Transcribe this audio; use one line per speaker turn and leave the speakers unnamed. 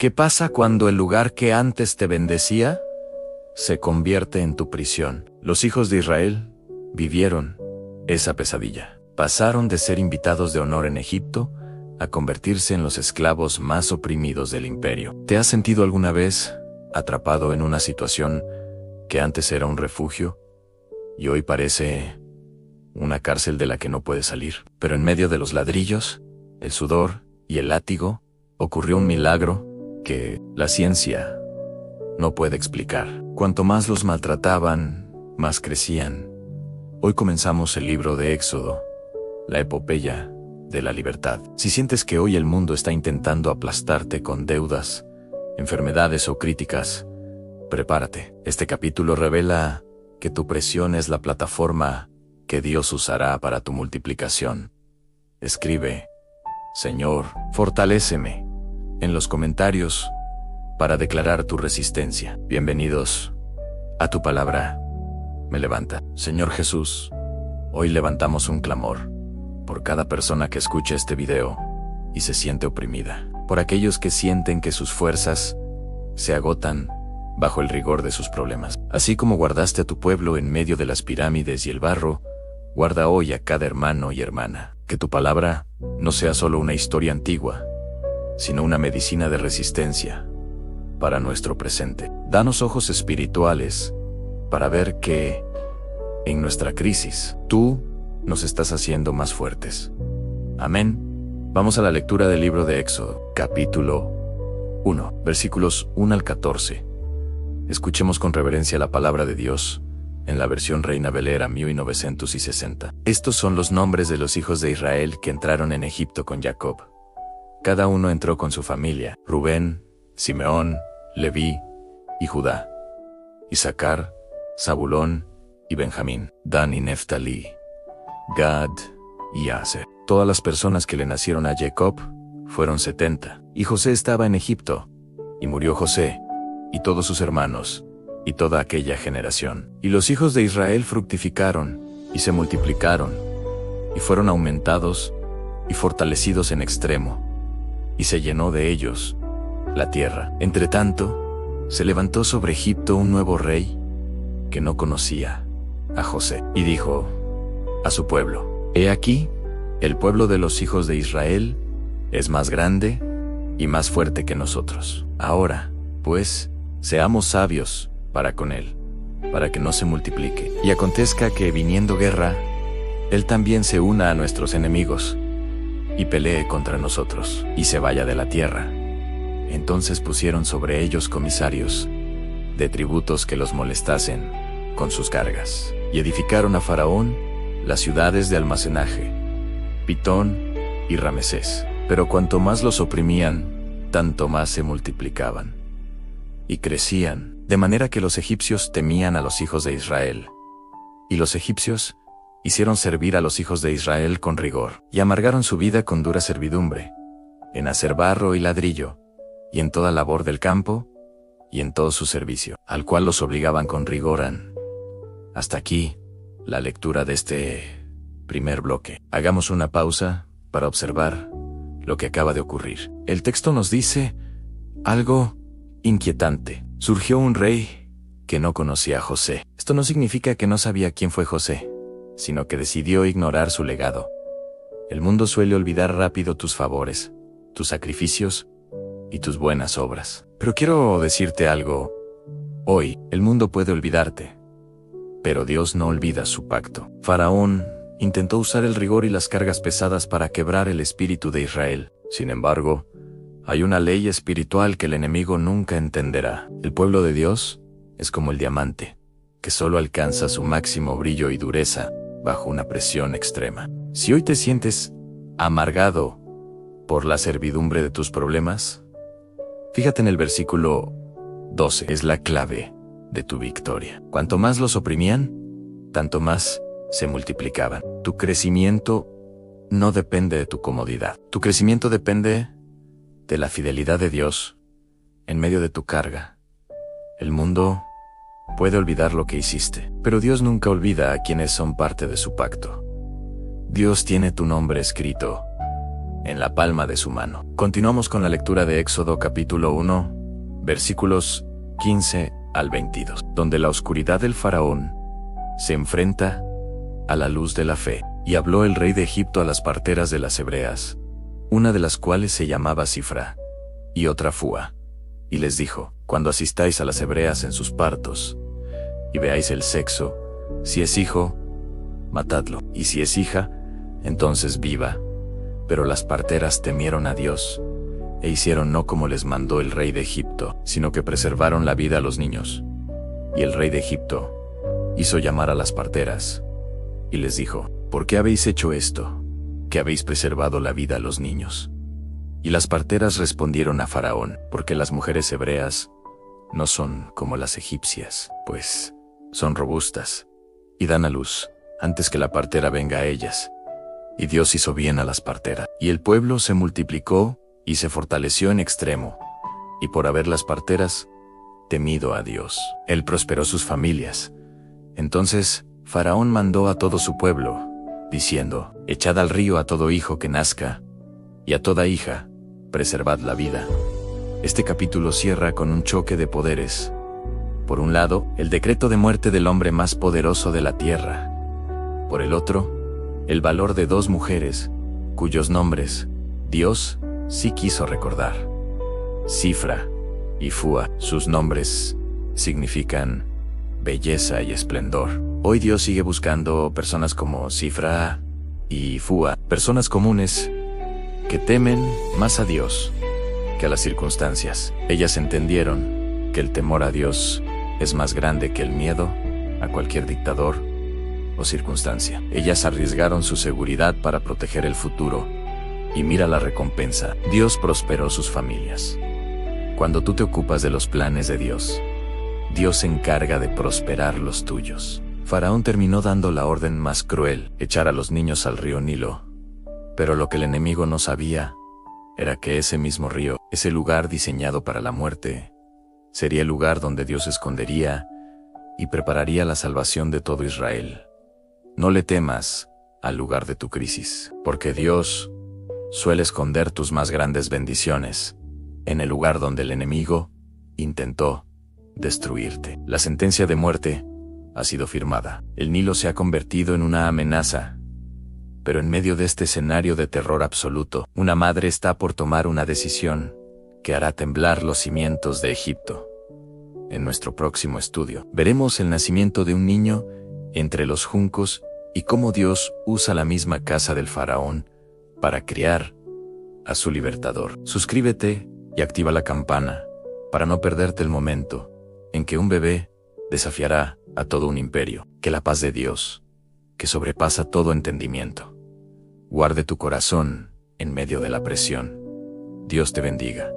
¿Qué pasa cuando el lugar que antes te bendecía se convierte en tu prisión? Los hijos de Israel vivieron esa pesadilla. Pasaron de ser invitados de honor en Egipto a convertirse en los esclavos más oprimidos del imperio. ¿Te has sentido alguna vez atrapado en una situación que antes era un refugio y hoy parece una cárcel de la que no puedes salir? Pero en medio de los ladrillos, el sudor y el látigo, ocurrió un milagro que la ciencia no puede explicar. Cuanto más los maltrataban, más crecían. Hoy comenzamos el libro de Éxodo, la epopeya de la libertad. Si sientes que hoy el mundo está intentando aplastarte con deudas, enfermedades o críticas, prepárate. Este capítulo revela que tu presión es la plataforma que Dios usará para tu multiplicación. Escribe: Señor, fortaléceme, en los comentarios para declarar tu resistencia. Bienvenidos a Tu Palabra Me Levanta. Señor Jesús, hoy levantamos un clamor por cada persona que escuche este video y se siente oprimida, por aquellos que sienten que sus fuerzas se agotan bajo el rigor de sus problemas. Así como guardaste a tu pueblo en medio de las pirámides y el barro, guarda hoy a cada hermano y hermana. Que tu palabra no sea solo una historia antigua, sino una medicina de resistencia para nuestro presente. Danos ojos espirituales para ver que, en nuestra crisis, tú nos estás haciendo más fuertes. Amén. Vamos a la lectura del libro de Éxodo, capítulo 1, versículos 1 al 14. Escuchemos con reverencia la palabra de Dios en la versión Reina Valera 1960. Estos son los nombres de los hijos de Israel que entraron en Egipto con Jacob. Cada uno entró con su familia: Rubén, Simeón, Leví y Judá, Isaacar, Zabulón y Benjamín, Dan y Neftalí, Gad y Aser. Todas las personas que le nacieron a Jacob fueron 70. Y José estaba en Egipto, y murió José, y todos sus hermanos, y toda aquella generación. Y los hijos de Israel fructificaron, y se multiplicaron, y fueron aumentados, y fortalecidos en extremo, y se llenó de ellos la tierra. Entretanto, se levantó sobre Egipto un nuevo rey, que no conocía a José, y dijo a su pueblo: He aquí, el pueblo de los hijos de Israel es más grande y más fuerte que nosotros. Ahora, pues, seamos sabios para con él, para que no se multiplique. Y acontezca que, viniendo guerra, él también se una a nuestros enemigos y pelee contra nosotros, y se vaya de la tierra. Entonces pusieron sobre ellos comisarios de tributos que los molestasen con sus cargas, y edificaron a Faraón las ciudades de almacenaje, Pitón y Ramesés. Pero cuanto más los oprimían, tanto más se multiplicaban y crecían, de manera que los egipcios temían a los hijos de Israel. Y los egipcios hicieron servir a los hijos de Israel con rigor, y amargaron su vida con dura servidumbre, en hacer barro y ladrillo, y en toda labor del campo, y en todo su servicio, al cual los obligaban con rigor. Hasta aquí la lectura de este primer bloque. Hagamos una pausa para observar lo que acaba de ocurrir. El texto nos dice algo inquietante. Surgió un rey que no conocía a José. Esto no significa que no sabía quién fue José, sino que decidió ignorar su legado. El mundo suele olvidar rápido tus favores, tus sacrificios y tus buenas obras. Pero quiero decirte algo. Hoy, el mundo puede olvidarte, pero Dios no olvida su pacto. Faraón intentó usar el rigor y las cargas pesadas para quebrar el espíritu de Israel. Sin embargo, hay una ley espiritual que el enemigo nunca entenderá. El pueblo de Dios es como el diamante, que solo alcanza su máximo brillo y dureza bajo una presión extrema. Si hoy te sientes amargado por la servidumbre de tus problemas, fíjate en el versículo 12. Es la clave de tu victoria. Cuanto más los oprimían, tanto más se multiplicaban. Tu crecimiento no depende de tu comodidad. Tu crecimiento depende de la fidelidad de Dios en medio de tu carga. El mundo puede olvidar lo que hiciste, pero Dios nunca olvida a quienes son parte de su pacto. Dios tiene tu nombre escrito en la palma de su mano. Continuamos con la lectura de Éxodo capítulo 1, versículos 15 al 22, donde la oscuridad del faraón se enfrenta a la luz de la fe. Y habló el rey de Egipto a las parteras de las hebreas, una de las cuales se llamaba Sifra, y otra Fúa, y les dijo: cuando asistáis a las hebreas en sus partos, y veáis el sexo, si es hijo, matadlo, y si es hija, entonces viva. Pero las parteras temieron a Dios, e hicieron no como les mandó el rey de Egipto, sino que preservaron la vida a los niños. Y el rey de Egipto hizo llamar a las parteras, y les dijo: ¿por qué habéis hecho esto, que habéis preservado la vida a los niños? Y las parteras respondieron a Faraón: porque las mujeres hebreas no son como las egipcias, pues son robustas, y dan a luz antes que la partera venga a ellas. Y Dios hizo bien a las parteras. Y el pueblo se multiplicó y se fortaleció en extremo, y por haber las parteras temido a Dios, Él prosperó sus familias. Entonces Faraón mandó a todo su pueblo, diciendo: echad al río a todo hijo que nazca, y a toda hija preservad la vida. Este capítulo cierra con un choque de poderes. Por un lado, el decreto de muerte del hombre más poderoso de la tierra. Por el otro, el valor de dos mujeres, cuyos nombres Dios sí quiso recordar: Sifra y Fúa. Sus nombres significan belleza y esplendor. Hoy Dios sigue buscando personas como Sifra y Fúa, personas comunes que temen más a Dios que a las circunstancias. Ellas entendieron que el temor a Dios es más grande que el miedo a cualquier dictador o circunstancia. Ellas arriesgaron su seguridad para proteger el futuro, y mira la recompensa: Dios prosperó sus familias. Cuando tú te ocupas de los planes de Dios, Dios se encarga de prosperar los tuyos. Faraón terminó dando la orden más cruel: echar a los niños al río Nilo. Pero lo que el enemigo no sabía era que ese mismo río, ese lugar diseñado para la muerte, sería el lugar donde Dios escondería y prepararía la salvación de todo Israel. No le temas al lugar de tu crisis, porque Dios suele esconder tus más grandes bendiciones en el lugar donde el enemigo intentó destruirte. La sentencia de muerte ha sido firmada. El Nilo se ha convertido en una amenaza. Pero en medio de este escenario de terror absoluto, una madre está por tomar una decisión que hará temblar los cimientos de Egipto. En nuestro próximo estudio, veremos el nacimiento de un niño entre los juncos y cómo Dios usa la misma casa del faraón para criar a su libertador. Suscríbete y activa la campana para no perderte el momento en que un bebé desafiará a todo un imperio. Que la paz de Dios, que sobrepasa todo entendimiento, guarde tu corazón en medio de la presión. Dios te bendiga.